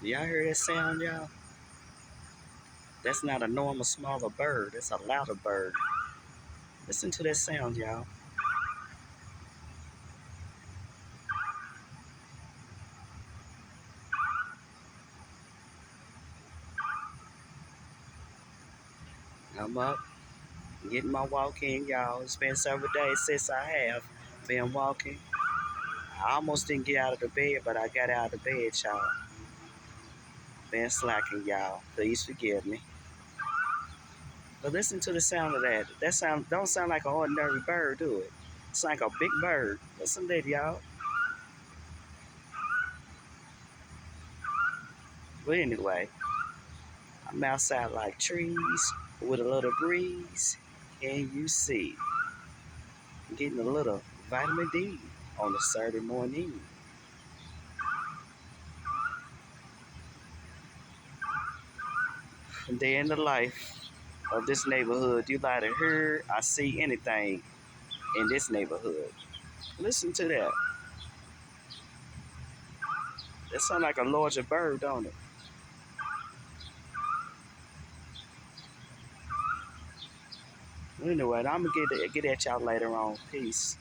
Y'all hear that sound, y'all? That's not a normal smaller bird. That's a louder bird. Listen to that sound, y'all. I'm up, getting my walk in, y'all. It's been several days since I have been walking. I almost didn't get out of the bed, but I got out of the bed, y'all. Been slacking, y'all. Please forgive me. But listen to the sound of that. That sound don't sound like an ordinary bird, do it? It's like a big bird. Listen to that, y'all. But anyway, I'm outside like trees with a little breeze, and you see, getting a little vitamin D on a Saturday morning. Day in the life of this neighborhood. You like to hear, I see anything in this neighborhood. Listen to that. That sounds like a larger bird, don't it? Anyway, I'm gonna get at y'all later on. Peace.